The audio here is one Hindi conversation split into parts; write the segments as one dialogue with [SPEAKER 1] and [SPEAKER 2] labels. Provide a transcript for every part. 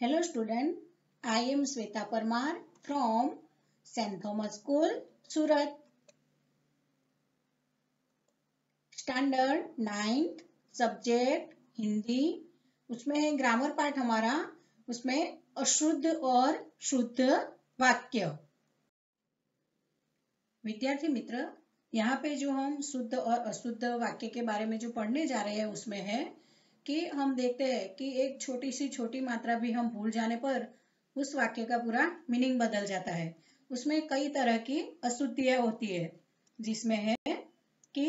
[SPEAKER 1] Hello student, I am Sweta Parmar from St. Thomas School, Surat. Standard 9th subject Hindi, उसमें है ग्रामर पार्ट हमारा, उसमें अशुद्ध और शुद्ध वाक्य। विद्यार्थी मित्र, यहाँ पे जो हम शुद्ध और अशुद्ध वाक्य के बारे में जो पढ़ने जा रहे हैं उसमें है कि हम देखते हैं कि एक छोटी सी छोटी मात्रा भी हम भूल जाने पर उस वाक्य का पूरा मीनिंग बदल जाता है। उसमें कई तरह की अशुद्धियां होती है, जिसमें है कि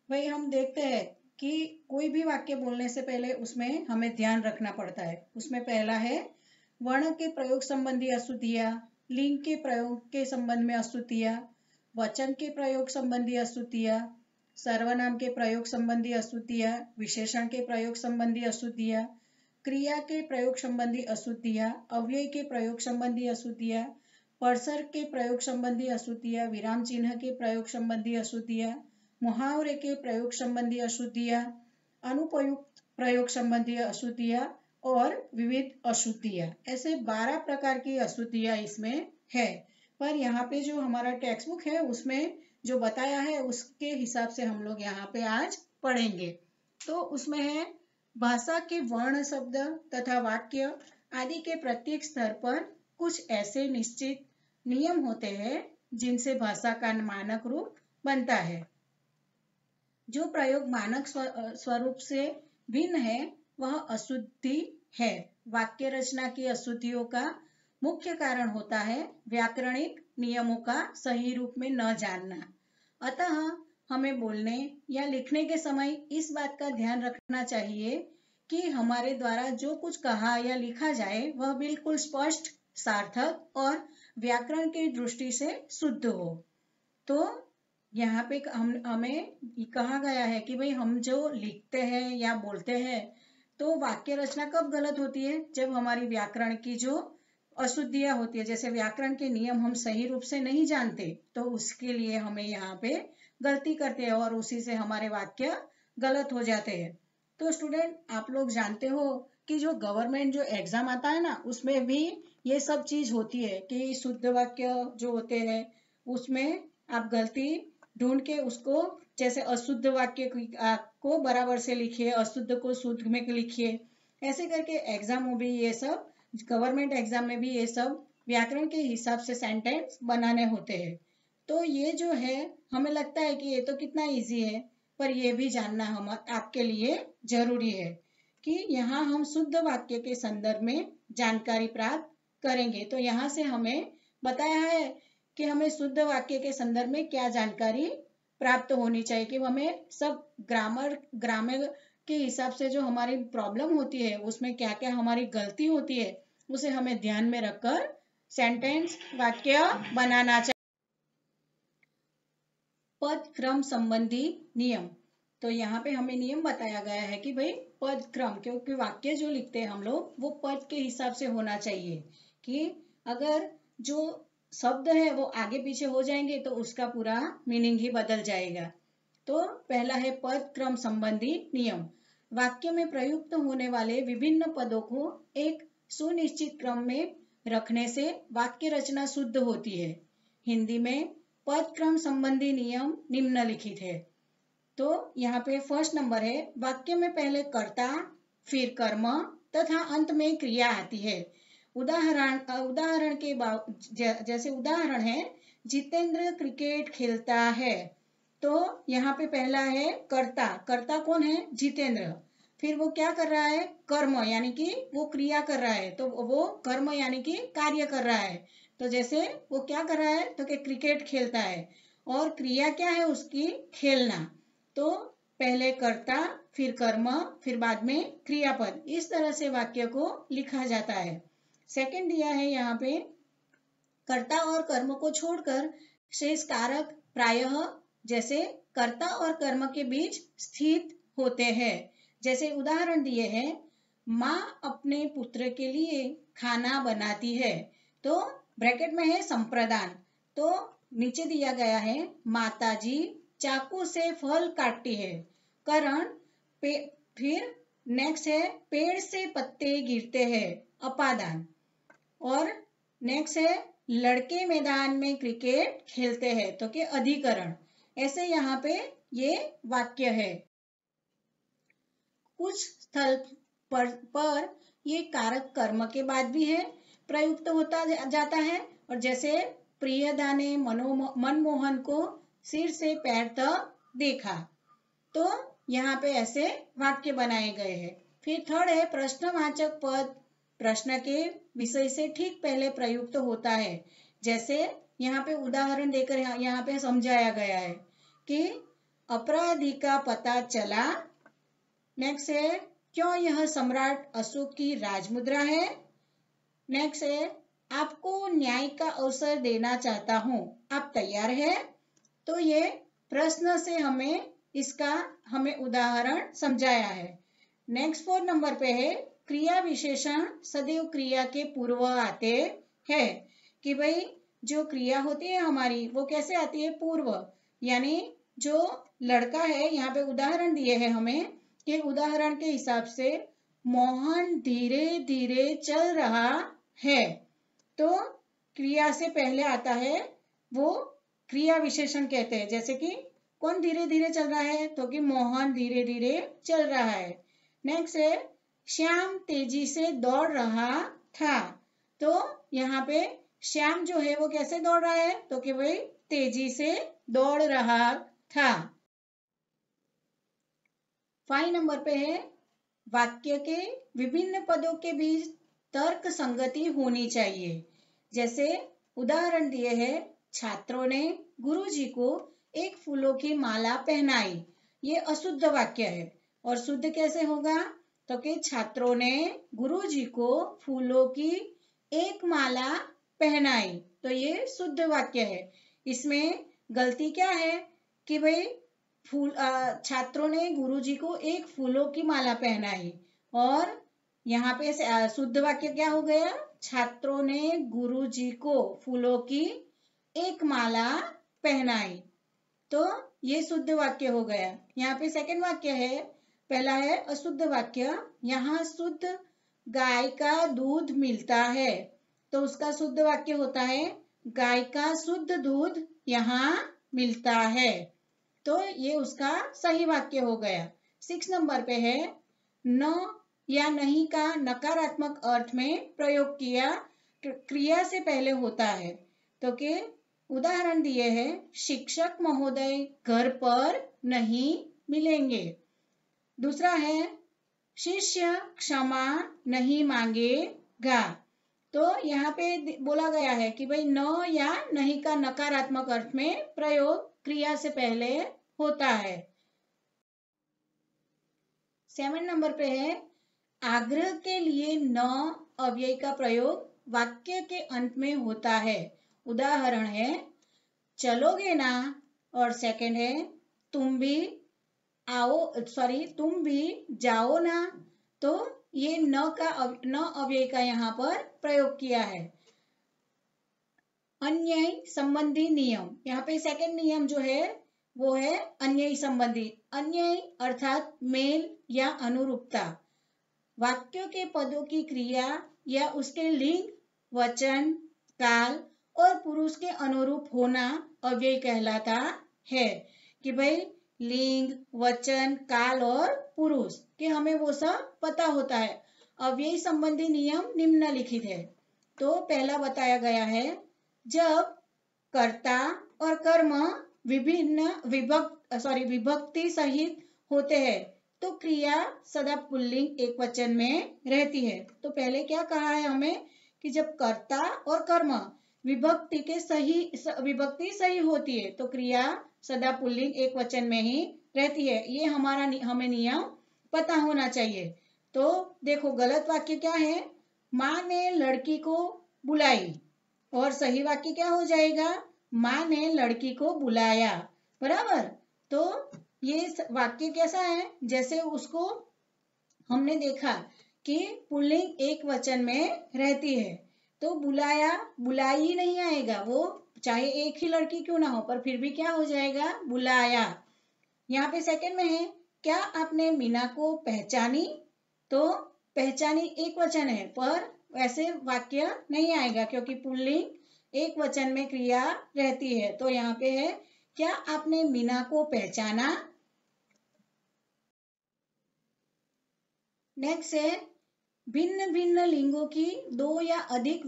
[SPEAKER 1] भाई हम देखते हैं कि कोई भी वाक्य बोलने से पहले उसमें हमें ध्यान रखना पड़ता है। उसमें पहला है वर्ण के प्रयोग संबंधी अशुद्धियां, लिंग के प्रयोग के संबंध में अशुद्धियां, वचन के प्रयोग संबंधी अशुद्धियां, सर्वनाम के प्रयोग संबंधी अशुद्धियां, विशेषण के प्रयोग संबंधी अशुद्धियां, क्रिया के प्रयोग संबंधी अशुद्धियां, अव्यय के प्रयोग संबंधी अशुद्धियां, परसर के प्रयोग संबंधी अशुद्धियां, विराम चिन्ह के प्रयोग संबंधी अशुद्धियां, मुहावरे के प्रयोग संबंधी अशुद्धियां, अनुपयुक्त प्रयोग संबंधी अशुद्धियां और विविध अशुद्धियां। ऐसे 12 प्रकार की अशुद्धियां इसमें है। पर यहाँ पे जो हमारा टेक्स्ट बुक है उसमें जो बताया है उसके हिसाब से हम लोग यहाँ पे आज पढ़ेंगे। तो उसमें है भाषा के वर्ण, शब्द तथा वाक्य आदि के प्रत्येक स्तर पर कुछ ऐसे निश्चित नियम होते हैं जिनसे भाषा का मानक रूप बनता है। जो प्रयोग मानक स्वरूप से भिन्न है वह अशुद्धि है। वाक्य रचना की अशुद्धियों का मुख्य कारण होता है व्याकरणिक नियमों का सही रूप में न जानना। अतः हमें बोलने या लिखने के समय इस बात का ध्यान रखना चाहिए कि हमारे द्वारा जो कुछ कहा या लिखा जाए वह बिल्कुल स्पष्ट, सार्थक और व्याकरण की दृष्टि से शुद्ध हो। तो यहाँ पे हमें कहा गया है कि भाई हम जो लिखते हैं या बोलते हैं तो वाक्य रचना कब गलत होती है, जब हमारी व्याकरण की जो अशुद्धियां होती है, जैसे व्याकरण के नियम हम सही रूप से नहीं जानते तो उसके लिए हमें यहाँ पे गलती करते हैं और उसी से हमारे वाक्य गलत हो जाते हैं। तो स्टूडेंट, आप लोग जानते हो कि जो गवर्नमेंट जो एग्जाम आता है ना उसमें भी ये सब चीज होती है कि शुद्ध वाक्य जो होते हैं उसमें आप गलती ढूंढ के उसको, जैसे अशुद्ध वाक्य को बराबर से लिखिए, अशुद्ध को शुद्ध में लिखिए, ऐसे करके एग्जाम में भी ये सब, गवर्नमेंट एग्जाम में भी ये सब व्याकरण के हिसाब से सेंटेंस बनाने होते हैं। तो ये जो है हमें लगता है कि ये तो कितना इजी है, पर ये भी जानना हम आपके लिए जरूरी है कि यहाँ हम शुद्ध वाक्य के संदर्भ में जानकारी प्राप्त करेंगे। तो यहाँ से हमें बताया है कि हमें शुद्ध वाक्य के संदर्भ में क्या जानकारी प्राप्त होनी चाहिए, कि हमें सब ग्रामर के हिसाब से जो हमारी प्रॉब्लम होती है उसमें क्या क्या हमारी गलती होती है उसे हमें ध्यान में रखकर सेंटेंस वाक्य बनाना चाहिए। पद क्रम संबंधी नियम। तो यहाँ पे हमें नियम बताया गया है कि भाई पद क्रम, क्योंकि वाक्य जो लिखते हैं हम लोग वो पद के हिसाब से होना चाहिए, कि अगर जो शब्द है वो आगे पीछे हो जाएंगे तो उसका पूरा मीनिंग ही बदल जाएगा। तो पहला है पद क्रम संबंधी नियम। वाक्य में प्रयुक्त होने वाले विभिन्न पदों को एक सुनिश्चित क्रम में रखने से वाक्य रचना शुद्ध होती है। हिंदी में पद क्रम संबंधी नियम निम्नलिखित है। तो यहाँ पे फर्स्ट नंबर है, वाक्य में पहले कर्ता, फिर कर्म तथा अंत में क्रिया आती है। उदाहरण के जैसे उदाहरण है जितेंद्र क्रिकेट खेलता है। तो यहाँ पे पहला है कर्ता। कर्ता कौन है? जितेंद्र। फिर वो क्या कर रहा है? कर्म, यानी कि वो क्रिया कर रहा है, तो वो कर्म यानी कि कार्य कर रहा है। तो जैसे वो क्या कर रहा है तो कि क्रिकेट खेलता है, और क्रिया क्या है उसकी? खेलना। तो पहले कर्ता, फिर कर्म, फिर बाद में क्रियापद। इस तरह से वाक्य को लिखा जाता है। सेकंड दिया है यहाँ पे, कर्ता और कर्म को छोड़कर शेष कारक प्रायः जैसे कर्ता और कर्म के बीच स्थित होते हैं। जैसे उदाहरण दिए हैं, माँ अपने पुत्र के लिए खाना बनाती है। तो ब्रैकेट में है संप्रदान, तो नीचे दिया गया है माताजी चाकू से फल काटती है। करण फिर नेक्स्ट है पेड़ से पत्ते गिरते हैं, अपादान। और नेक्स्ट है लड़के मैदान में क्रिकेट खेलते हैं, तो कि अधिकरण। ऐसे यहाँ पे ये वाक्य है। कुछ स्थल पर ये कारक कर्म के बाद भी है प्रयुक्त होता जाता है। और जैसे प्रियदा ने मनमोहन को सिर से पैर तक देखा, तो यहाँ पे ऐसे वाक्य बनाए गए हैं। फिर थर्ड है प्रश्नवाचक पद प्रश्न के विषय से ठीक पहले प्रयुक्त होता है। जैसे यहाँ पे उदाहरण देकर यहाँ पे समझाया गया है कि अपराधी का पता चला। नेक्स्ट है क्यों यह सम्राट अशोक की राजमुद्रा है। नेक्स्ट है आपको न्याय का अवसर देना चाहता हूँ, आप तैयार है। तो ये प्रश्न से हमें उदाहरण समझाया है। नेक्स्ट 4 नंबर पे है क्रिया विशेषण सदैव क्रिया के पूर्व आते हैं। कि भाई जो क्रिया होती है हमारी वो कैसे आती है, पूर्व। यानी जो लड़का है, यहाँ पे उदाहरण दिए हैं हमें कि उदाहरण के हिसाब से मोहन धीरे धीरे चल रहा है, तो क्रिया से पहले आता है वो क्रिया विशेषण कहते हैं। जैसे कि कौन धीरे धीरे चल रहा है, तो कि मोहन धीरे धीरे चल रहा है। नेक्स्ट है श्याम तेजी से दौड़ रहा था, तो यहाँ पे श्याम जो है वो कैसे दौड़ रहा है, तो कि भाई तेजी से दौड़ रहा था। 5 नंबर पे है वाक्य के विभिन्न पदों के बीच तर्क संगति होनी चाहिए। जैसे उदाहरण दिए हैं छात्रों ने गुरुजी को एक फूलों की माला पहनाई, ये अशुद्ध वाक्य है। और शुद्ध कैसे होगा, तो कि छात्रों ने गुरुजी को फूलों की एक माला पहनाई, तो ये शुद्ध वाक्य है। इसमें गलती क्या है कि भाई छात्रों ने गुरुजी को एक फूलों की माला पहनाई, और यहाँ पे शुद्ध वाक्य क्या हो गया, छात्रों ने गुरुजी को फूलों की एक माला पहनाई, तो ये शुद्ध वाक्य हो गया। यहाँ पे सेकंड वाक्य है, पहला है अशुद्ध वाक्य, यहाँ शुद्ध गाय का दूध मिलता है, तो उसका शुद्ध वाक्य होता है गाय का शुद्ध दूध यहाँ मिलता है, तो ये उसका सही वाक्य हो गया। 6 नंबर पे है न या नहीं का नकारात्मक अर्थ में प्रयोग किया क्रिया से पहले होता है, तो कि उदाहरण दिए हैं शिक्षक महोदय घर पर नहीं मिलेंगे। दूसरा है शिष्य क्षमा नहीं मांगेगा, तो यहाँ पे बोला गया है कि भाई न या नहीं का नकारात्मक अर्थ में प्रयोग क्रिया से पहले होता है। 7 नंबर पे है आग्रह के लिए न अव्यय का प्रयोग वाक्य के अंत में होता है। उदाहरण है चलोगे ना, और सेकंड है तुम भी जाओ ना, तो ये न अव्यय का यहाँ पर प्रयोग किया है। अन्याय संबंधी नियम, यहाँ पे सेकंड नियम जो है वो है अन्याय संबंधी। अन्याय अर्थात मेल या अनुरूपता, वाक्यों के पदों की क्रिया या उसके लिंग, वचन, काल और पुरुष के अनुरूप होना अव्यय कहलाता है। कि भाई लिंग, वचन, काल और पुरुष के हमें वो सब पता होता है। अव्यय संबंधी नियम निम्नलिखित है। तो पहला बताया गया है जब कर्ता और कर्म विभक्ति सहित होते हैं तो क्रिया सदा पुल्लिंग एक वचन में रहती है। तो पहले क्या कहा है हमें कि जब कर्ता और कर्म विभक्ति सही होती है तो क्रिया सदा पुल्लिंग एक वचन में ही रहती है। ये हमें नियम पता होना चाहिए। तो देखो गलत वाक्य क्या है, माँ ने लड़की को बुलाई, और सही वाक्य क्या हो जाएगा, माँ ने लड़की को बुलाया। बराबर। तो ये वाक्य कैसा है, जैसे उसको हमने देखा कि पुल्लिंग एक वचन में रहती है, तो बुलाया बुलाई नहीं आएगा, वो चाहे एक ही लड़की क्यों ना हो पर फिर भी क्या हो जाएगा, बुलाया। यहाँ पे सेकंड में है क्या आपने मीना को पहचानी, तो पहचानी एक वचन है, पर वैसे वाक्य नहीं आएगा क्योंकि पुल्लिंग एक वचन में क्रिया रहती है। तो यहाँ पे है, क्या आपने मीना को पहचाना। नेक्स्ट है, भिन्न भिन्न लिंगों की दो या अधिक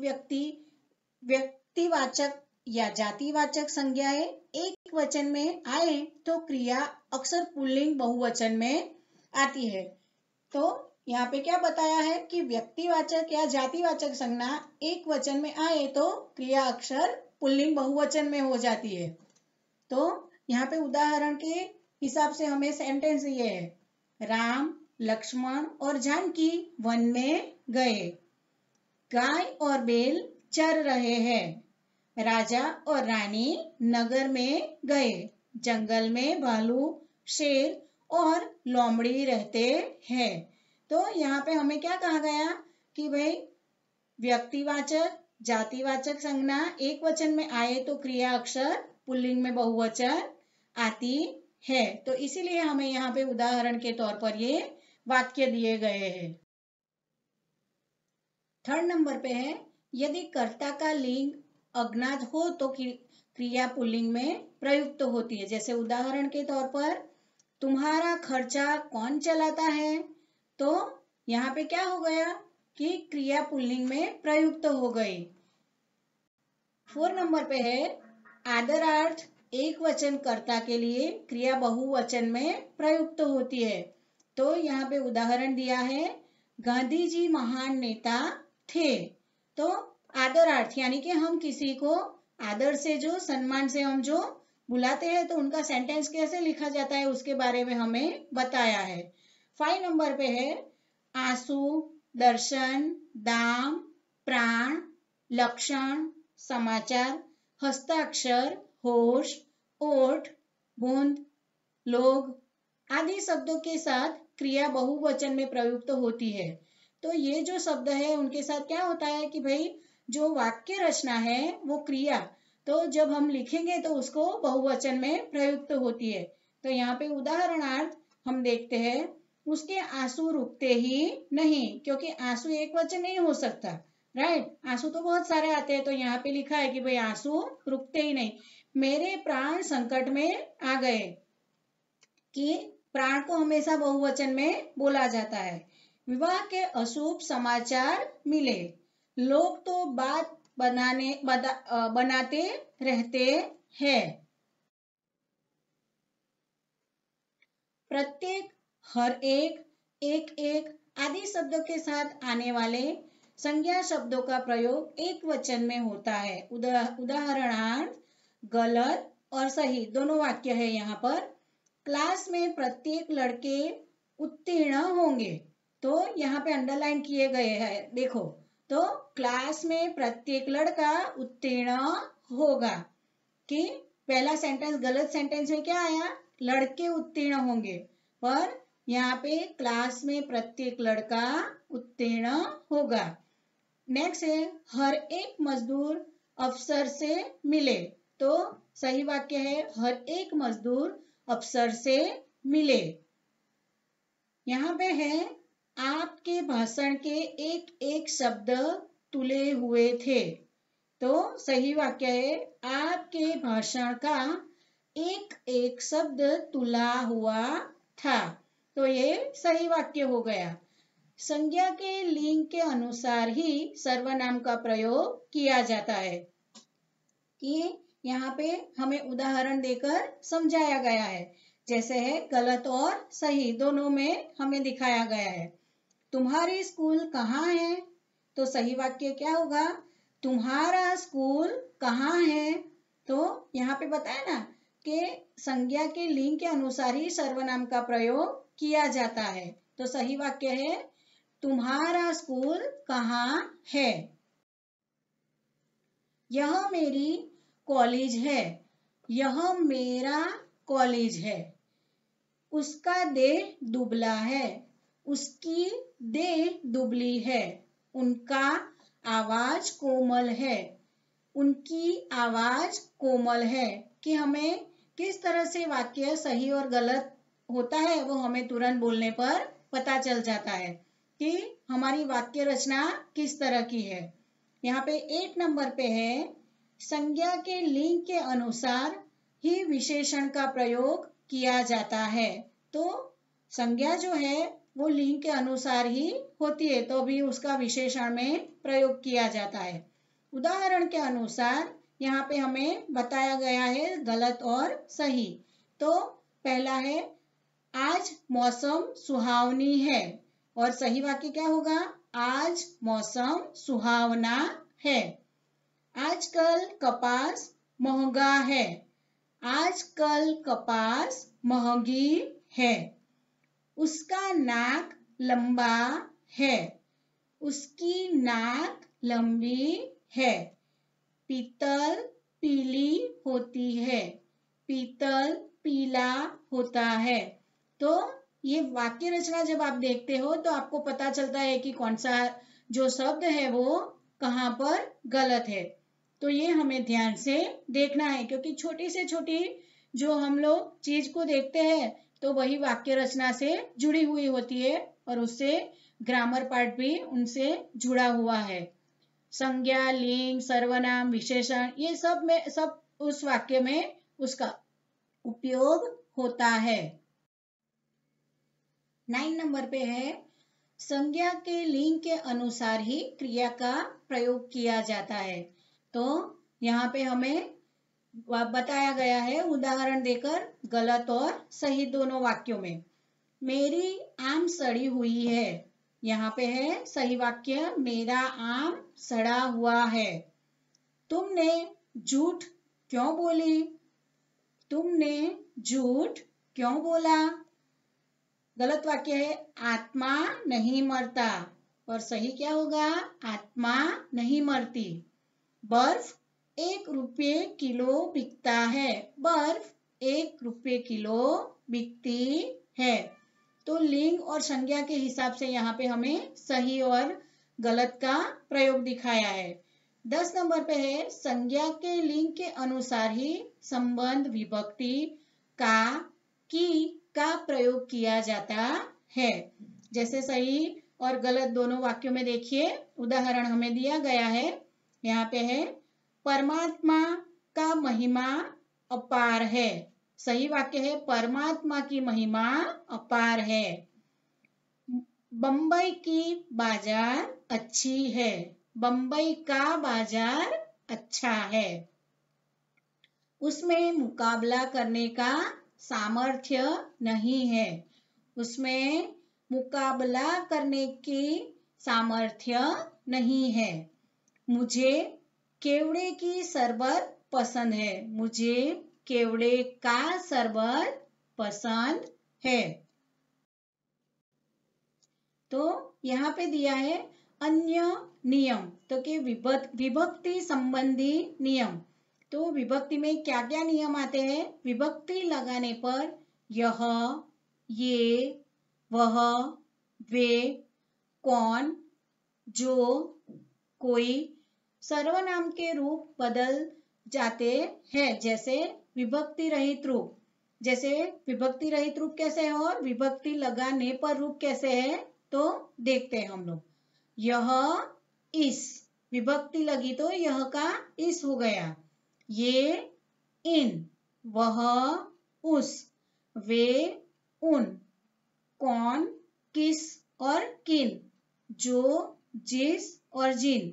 [SPEAKER 1] व्यक्तिवाचक या जातिवाचक संज्ञाएं एक वचन में आए तो क्रिया अक्सर पुल्लिंग बहुवचन में आती है। तो यहाँ पे क्या बताया है कि व्यक्तिवाचक या जातिवाचक संज्ञा एक वचन में आए तो क्रिया अक्सर पुल्लिंग बहुवचन में हो जाती है। तो यहाँ पे उदाहरण के हिसाब से हमें सेंटेंस ये है, राम, लक्ष्मण और जानकी वन में गए, गाय और बैल चर रहे हैं, राजा और रानी नगर में गए, जंगल में भालू, शेर और लोमड़ी रहते हैं। तो यहाँ पे हमें क्या कहा गया कि भाई व्यक्तिवाचक जातिवाचक संज्ञा एक वचन में आए तो क्रिया अक्सर पुल्लिंग में बहुवचन आती है। तो इसीलिए हमें यहाँ पे उदाहरण के तौर पर ये वाक्य दिए गए हैं। थर्ड नंबर पे है, यदि कर्ता का लिंग अज्ञात हो तो क्रिया पुल्लिंग में प्रयुक्त होती है। जैसे उदाहरण के तौर पर, तुम्हारा खर्चा कौन चलाता है। तो यहाँ पे क्या हो गया कि क्रिया पुल्लिंग में प्रयुक्त हो गई। 4 नंबर पे है, आदरार्थ एक वचन कर्ता के लिए क्रिया बहुवचन में प्रयुक्त होती है। तो यहाँ पे उदाहरण दिया है, गांधी जी महान नेता थे। तो आदरार्थ यानी कि हम किसी को आदर से जो सम्मान से हम जो बुलाते हैं तो उनका सेंटेंस कैसे लिखा जाता है उसके बारे में हमें बताया है। 5 नंबर पे है, आंसू, दर्शन, दाम, प्राण, लक्षण, समाचार, हस्ताक्षर, होश, ओठ, बूंद, लोग आदि शब्दों के साथ क्रिया बहुवचन में प्रयुक्त होती है। तो ये जो शब्द है उनके साथ क्या होता है कि भाई जो वाक्य रचना है वो क्रिया, तो जब हम लिखेंगे तो उसको बहुवचन में प्रयुक्त होती है। तो यहाँ पे उदाहरणार्थ हम देखते हैं, उसके आंसू रुकते ही नहीं, क्योंकि आंसू एक वचन नहीं हो सकता, राइट। आंसू तो बहुत सारे आते हैं, तो यहाँ पे लिखा है कि भाई आंसू रुकते ही नहीं। मेरे प्राण संकट में आ गए, कि प्राण को हमेशा बहुवचन में बोला जाता है। विवाह के अशुभ समाचार मिले, लोग तो बात बनाते रहते हैं। प्रत्येक, हर एक, एक एक आदि शब्दों के साथ आने वाले संज्ञा शब्दों का प्रयोग एक वचन में होता है। उदाहरणार्थ गलत और सही दोनों वाक्य है यहाँ पर। क्लास में प्रत्येक लड़के उत्तीर्ण होंगे, तो यहाँ पे अंडरलाइन किए गए हैं, देखो। तो क्लास में प्रत्येक लड़का उत्तीर्ण होगा, कि पहला सेंटेंस गलत सेंटेंस में क्या आया, लड़के उत्तीर्ण होंगे, पर यहाँ पे क्लास में प्रत्येक लड़का उत्तीर्ण होगा। नेक्स्ट है, हर एक मजदूर अफसर से मिले, तो सही वाक्य है, हर एक मजदूर अफसर से मिले। यहाँ पे है, आपके भाषण के एक एक शब्द तुले हुए थे, तो सही वाक्य है, आपके भाषण का एक एक शब्द तुला हुआ था, तो ये सही वाक्य हो गया। संज्ञा के लिंग के अनुसार ही सर्वनाम का प्रयोग किया जाता है, कि यहाँ पे हमें उदाहरण देकर समझाया गया है। जैसे है गलत और सही दोनों में हमें दिखाया गया है। तुम्हारी स्कूल कहाँ है, तो सही वाक्य क्या होगा, तुम्हारा स्कूल कहाँ है। तो यहाँ पे बताया ना कि संज्ञा के लिंग के अनुसार ही सर्वनाम का प्रयोग किया जाता है। तो सही वाक्य है, तुम्हारा स्कूल कहाँ है। यह मेरी कॉलेज है, यह मेरा कॉलेज है। उसका देह दुबला है, उसकी देह दुबली है। उनका आवाज कोमल है, उनकी आवाज कोमल है। कि हमें किस तरह से वाक्य सही और गलत होता है वो हमें तुरंत बोलने पर पता चल जाता है। कि हमारी वाक्य रचना किस तरह की है। यहाँ पे 8 नंबर पे है, संज्ञा के लिंग के अनुसार ही विशेषण का प्रयोग किया जाता है। तो संज्ञा जो है वो लिंग के अनुसार ही होती है, तो भी उसका विशेषण में प्रयोग किया जाता है। उदाहरण के अनुसार यहाँ पे हमें बताया गया है गलत और सही। तो पहला है, आज मौसम सुहावनी है, और सही वाक्य क्या होगा, आज मौसम सुहावना है। आजकल कपास महंगा है, आजकल कपास महंगी है। उसका नाक लंबा है, उसकी नाक लंबी है। पीतल पीली होती है, पीतल पीला होता है। तो ये वाक्य रचना जब आप देखते हो तो आपको पता चलता है कि कौन सा जो शब्द है वो कहाँ पर गलत है। तो ये हमें ध्यान से देखना है, क्योंकि छोटी से छोटी जो हम लोग चीज को देखते हैं तो वही वाक्य रचना से जुड़ी हुई होती है, और उससे ग्रामर पार्ट भी उनसे जुड़ा हुआ है। संज्ञा, लिंग, सर्वनाम, विशेषण, ये सब उस वाक्य में उसका उपयोग होता है। 9 नंबर पे है, संज्ञा के लिंग के अनुसार ही क्रिया का प्रयोग किया जाता है। तो यहाँ पे हमें बताया गया है उदाहरण देकर गलत और सही दोनों वाक्यों में। मेरी आम सड़ी हुई है, यहाँ पे है सही वाक्य, मेरा आम सड़ा हुआ है। तुमने झूठ क्यों बोली, तुमने झूठ क्यों बोला। गलत वाक्य है, आत्मा नहीं मरता, और सही क्या होगा, आत्मा नहीं मरती। बर्फ 1 रुपये किलो बिकता है, बर्फ 1 रुपये किलो बिकती है। तो लिंग और संज्ञा के हिसाब से यहाँ पे हमें सही और गलत का प्रयोग दिखाया है। 10 नंबर पे है, संज्ञा के लिंग के अनुसार ही संबंध, विभक्ति, का, की का प्रयोग किया जाता है। जैसे सही और गलत दोनों वाक्यों में देखिए उदाहरण हमें दिया गया है। यहाँ पे है, परमात्मा का महिमा अपार है। सही वाक्य है, परमात्मा की महिमा अपार है। बम्बई की बाजार अच्छी है, बम्बई का बाजार अच्छा है। उसमें मुकाबला करने का सामर्थ्य नहीं है, उसमें मुकाबला करने की सामर्थ्य नहीं है। मुझे केवड़े की शरबत पसंद है, मुझे केवड़े का शरबत पसंद है। तो यहाँ पे दिया है अन्य नियम, तो कि विभक्ति संबंधी नियम। तो विभक्ति में क्या क्या नियम आते हैं, विभक्ति लगाने पर यह, ये, वह, वे, कौन, जो, कोई सर्वनाम के रूप बदल जाते हैं। जैसे विभक्ति रहित रूप, जैसे विभक्ति रहित रूप कैसे है और विभक्ति लगाने पर रूप कैसे है, तो देखते हैं हम लोग। यह इस, विभक्ति लगी तो यह का इस हो गया। ये इन, वह उस, वे उन, कौन किस और किन, जो जिस और जिन,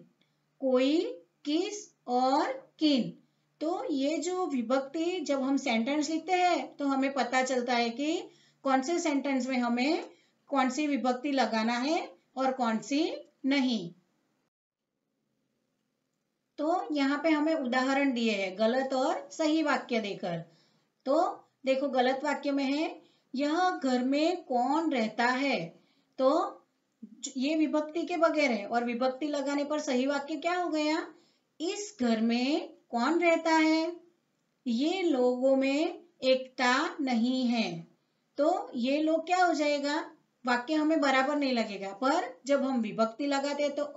[SPEAKER 1] कोई किस और किन। तो ये जो विभक्ति जब हम सेंटेंस लिखते हैं तो हमें पता चलता है कि कौन से सेंटेंस में हमें कौन सी विभक्ति लगाना है और कौन सी नहीं। तो यहाँ पे हमें उदाहरण दिए हैं गलत और सही वाक्य देकर। तो देखो गलत वाक्य में है, यह घर में कौन रहता है। तो ये विभक्ति के बगैर है, और विभक्ति लगाने पर सही वाक्य क्या हो गया, इस घर में कौन रहता है। ये लोगों में एकता नहीं है। तो ये लोग क्या हो जाएगा, वाक्य हमें बराबर नहीं लगेगा, पर जब हम विभक्ति लगाते हैं तो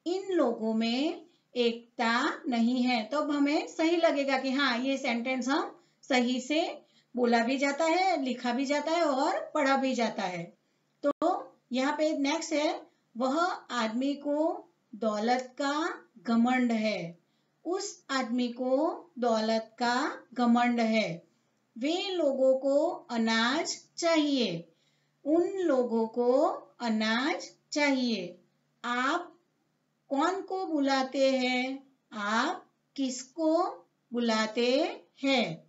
[SPEAKER 1] इन लोगों में एकता नहीं है, तो अब हमें सही लगेगा कि हाँ ये सेंटेंस हम सही से बोला भी जाता है, लिखा भी जाता है और पढ़ा भी जाता है। तो यहाँ पे नेक्स्ट है वह आदमी को दौलत का घमंड है। उस आदमी को दौलत का घमंड है। वे लोगों को अनाज चाहिए। उन लोगों को अनाज चाहिए। आप कौन को बुलाते हैं? आप किसको बुलाते हैं?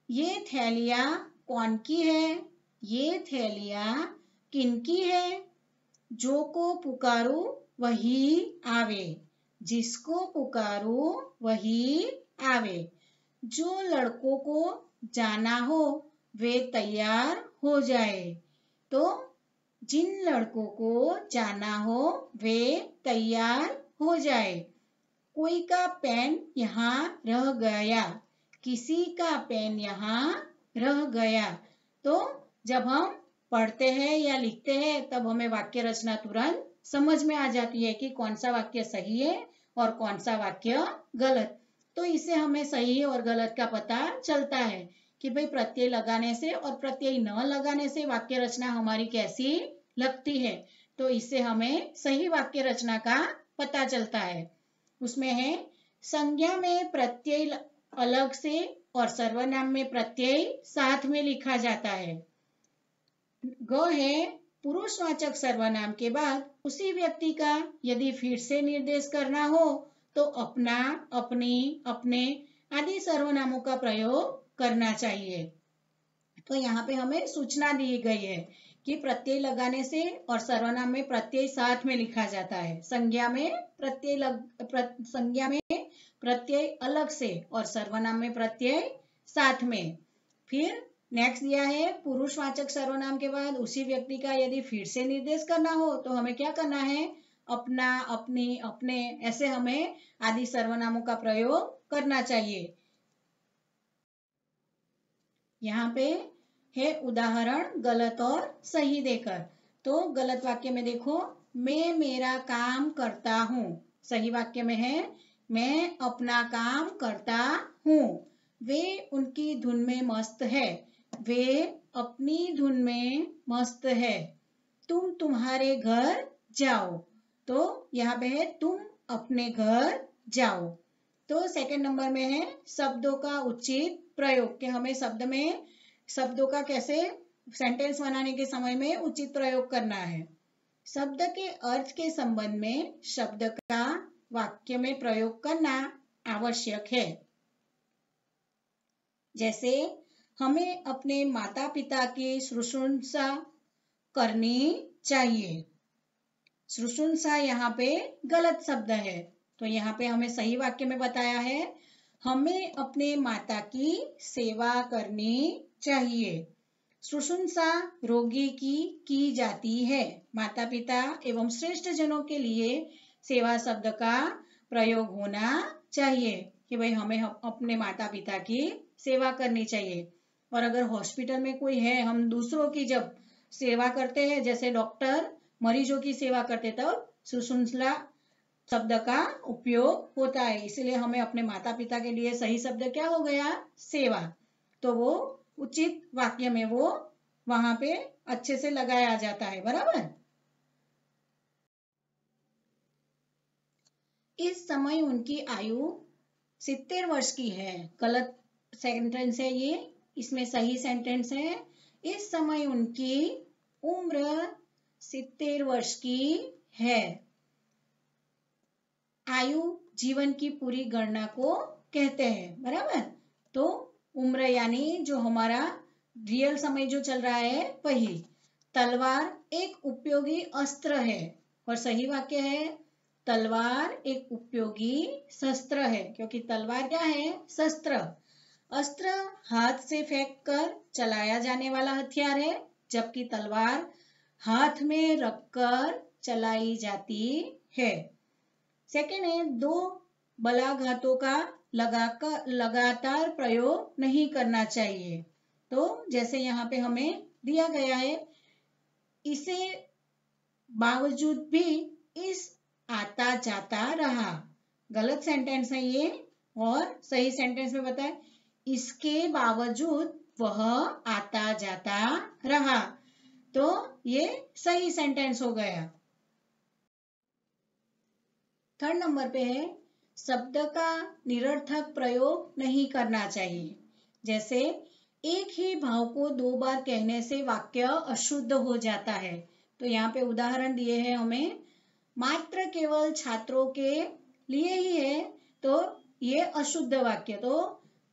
[SPEAKER 1] ये थैलियाँ कौन की है? ये थैलियाँ किनकी है? जो को पुकारूं वही आवे। जिसको पुकारूं वही आवे। जो लड़कों को जाना हो वे तैयार हो जाए। तो जिन लड़कों को जाना हो वे तैयार हो जाए। कोई का पेन यहाँ रह गया। किसी का पेन यहाँ रह गया। तो जब हम पढ़ते हैं या लिखते हैं तब हमें वाक्य रचना तुरंत समझ में आ जाती है कि कौन सा वाक्य सही है और कौन सा वाक्य गलत। तो इससे हमें सही और गलत का पता चलता है कि भाई प्रत्यय लगाने से और प्रत्यय न लगाने से वाक्य रचना हमारी कैसी लगती है। तो इससे हमें सही वाक्य रचना का पता चलता है। उसमें है संज्ञा में प्रत्यय अलग से और सर्वनाम में प्रत्यय साथ में लिखा जाता है। ग है पुरुषवाचक सर्वनाम के बाद उसी व्यक्ति का यदि फिर से निर्देश करना हो तो अपना, अपनी, अपने आदि सर्वनामों का प्रयोग करना चाहिए। तो यहाँ पे हमें सूचना दी गई है कि प्रत्यय लगाने से और सर्वनाम में प्रत्यय साथ में लिखा जाता है। संज्ञा में प्रत्यय अलग से और सर्वनाम में प्रत्यय साथ में। फिर नेक्स्ट दिया है पुरुषवाचक सर्वनाम के बाद उसी व्यक्ति का यदि फिर से निर्देश करना हो तो हमें क्या करना है? अपना, अपनी, अपने, ऐसे हमें आदि सर्वनामों का प्रयोग करना चाहिए। यहाँ पे है उदाहरण गलत और सही देकर। तो गलत वाक्य में देखो, मैं मेरा काम करता हूँ। सही वाक्य में है मैं अपना काम करता हूँ। वे उनकी धुन में मस्त है। वे अपनी धुन में मस्त है। तुम तुम्हारे घर जाओ। तो यहाँ पे है तुम अपने घर जाओ। तो सेकंड नंबर में है शब्दों का उचित प्रयोग, कि हमें शब्दों का कैसे सेंटेंस बनाने के समय में उचित प्रयोग करना है। शब्द के अर्थ के संबंध में शब्द का वाक्य में प्रयोग करना आवश्यक है। जैसे हमें अपने माता पिता की शुश्रूषा करनी चाहिए। शुश्रूषा यहाँ पे गलत शब्द है। तो यहाँ पे हमें सही वाक्य में बताया है हमें अपने माता की सेवा करनी चाहिए। शुश्रूषा रोगी की जाती है। माता पिता एवं श्रेष्ठ जनों के लिए सेवा शब्द का प्रयोग होना चाहिए कि भाई हमें अपने माता पिता की सेवा करनी चाहिए। और अगर हॉस्पिटल में कोई है, हम दूसरों की जब सेवा करते हैं, जैसे डॉक्टर मरीजों की सेवा करते तब शुश्रूषा शब्द का उपयोग होता है। इसलिए हमें अपने माता पिता के लिए सही शब्द क्या हो गया? सेवा। तो वो उचित वाक्य में वो वहां पे अच्छे से लगाया जाता है। बराबर। इस समय उनकी आयु 70 वर्ष की है। गलत सेंटेंस है ये, इसमें सही सेंटेंस है इस समय उनकी उम्र 70 वर्ष की है। आयु जीवन की पूरी गणना को कहते हैं। बराबर। तो उम्र यानी जो हमारा रियल समय जो चल रहा है वही। तलवार एक उपयोगी अस्त्र है। और सही वाक्य है तलवार एक उपयोगी शस्त्र है, क्योंकि तलवार क्या है? शस्त्र। अस्त्र हाथ से फेंक कर चलाया जाने वाला हथियार है, जबकि तलवार हाथ में रखकर चलाई जाती है। सेकेंड है दो बलाघातों का लगातार प्रयोग नहीं करना चाहिए। तो जैसे यहाँ पे हमें दिया गया है इसे बावजूद भी इस आता जाता रहा। गलत सेंटेंस है ये। और सही सेंटेंस में बताए इसके बावजूद वह आता जाता रहा। तो ये सही सेंटेंस हो गया। थर्ड नंबर पे है शब्द का निरर्थक प्रयोग नहीं करना चाहिए। जैसे एक ही भाव को 2 बार कहने से वाक्य अशुद्ध हो जाता है। तो यहाँ पे उदाहरण दिए हैं हमें, मात्र केवल छात्रों के लिए ही है, तो ये अशुद्ध वाक्य। तो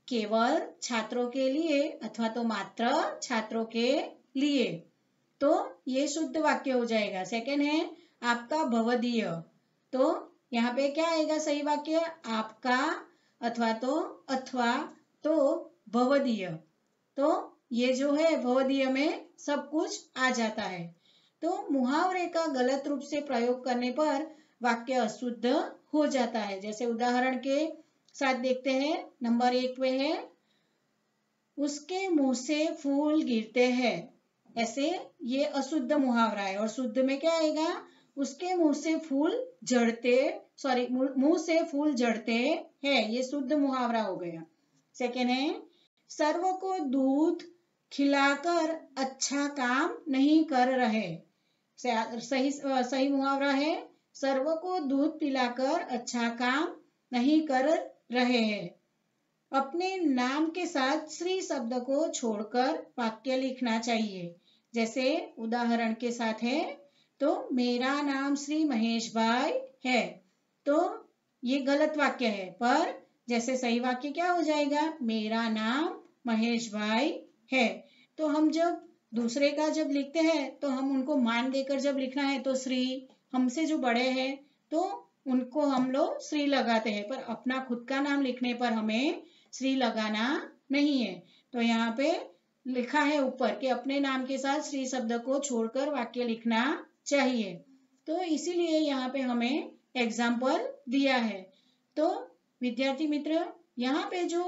[SPEAKER 1] केवल छात्रों के लिए अथवा तो मात्र छात्रों के लिए, तो ये शुद्ध वाक्य हो जाएगा। सेकंड है आपका भवदीय। तो यहाँ पे क्या आएगा सही वाक्य, आपका अथवा तो भवदीय। तो ये जो है भवदीय में सब कुछ आ जाता है। तो मुहावरे का गलत रूप से प्रयोग करने पर वाक्य अशुद्ध हो जाता है। जैसे उदाहरण के साथ देखते हैं, नंबर 1 पे है उसके मुंह से फूल गिरते हैं। ऐसे ये अशुद्ध मुहावरा है। और शुद्ध में क्या आएगा, उसके मुंह से फूल मुंह से फूल झड़ते हैं, ये शुद्ध मुहावरा हो गया। सेकेंड है सर्व को दूध खिलाकर अच्छा काम नहीं कर रहे। सही मुहावरा है सर्व को दूध पिलाकर अच्छा काम नहीं कर रहे हैं। अपने नाम के साथ श्री शब्द को छोड़कर वाक्य लिखना चाहिए। जैसे उदाहरण के साथ है, तो मेरा नाम श्री महेश भाई है। तो ये गलत वाक्य है, पर जैसे सही वाक्य क्या हो जाएगा, मेरा नाम महेश भाई है। तो हम जब दूसरे का जब लिखते हैं तो हम उनको मान देकर जब लिखना है तो श्री, हमसे जो बड़े हैं तो उनको हम लोग श्री लगाते हैं, पर अपना खुद का नाम लिखने पर हमें श्री लगाना नहीं है। तो यहाँ पे लिखा है ऊपर कि अपने नाम के साथ श्री शब्द को छोड़कर वाक्य लिखना चाहिए। तो इसीलिए यहाँ पे हमें एग्जाम्पल दिया है। तो विद्यार्थी मित्र, यहाँ पे जो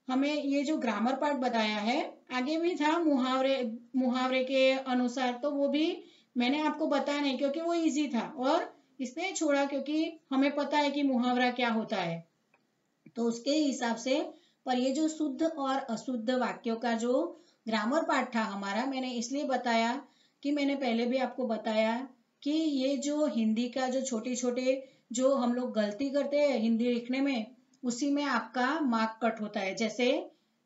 [SPEAKER 1] हमें ये जो ग्रामर पार्ट बताया है, आगे भी था मुहावरे के अनुसार, तो वो भी मैंने आपको बताया नहीं क्योंकि वो इजी था, और इसलिए छोड़ा क्योंकि हमें पता है कि मुहावरा क्या होता है, तो उसके हिसाब से। पर ये जो शुद्ध और अशुद्ध वाक्यों का जो ग्रामर पार्ट था हमारा, मैंने इसलिए बताया कि मैंने पहले भी आपको बताया कि ये जो हिंदी का जो छोटे छोटे जो हम लोग गलती करते हैं हिंदी लिखने में, उसी में आपका मार्क कट होता है। जैसे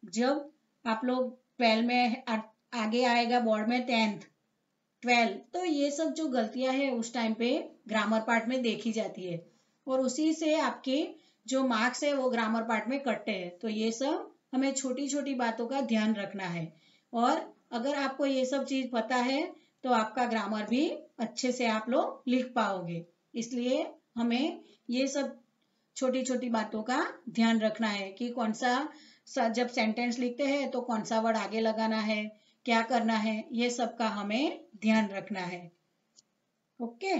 [SPEAKER 1] जब आप लोग 12 में आगे आएगा बोर्ड में 10th 12, तो ये सब जो गलतियां हैं उस टाइम पे ग्रामर पार्ट में देखी जाती है, और उसी से आपके जो मार्क्स है वो ग्रामर पार्ट में कटते हैं। तो ये सब हमें छोटी छोटी बातों का ध्यान रखना है, और अगर आपको ये सब चीज पता है तो आपका ग्रामर भी अच्छे से आप लोग लिख पाओगे। इसलिए हमें ये सब छोटी छोटी बातों का ध्यान रखना है कि कौन सा जब सेंटेंस लिखते हैं तो कौन सा वर्ड आगे लगाना है, क्या करना है, ये सब का हमें ध्यान रखना है। ओके।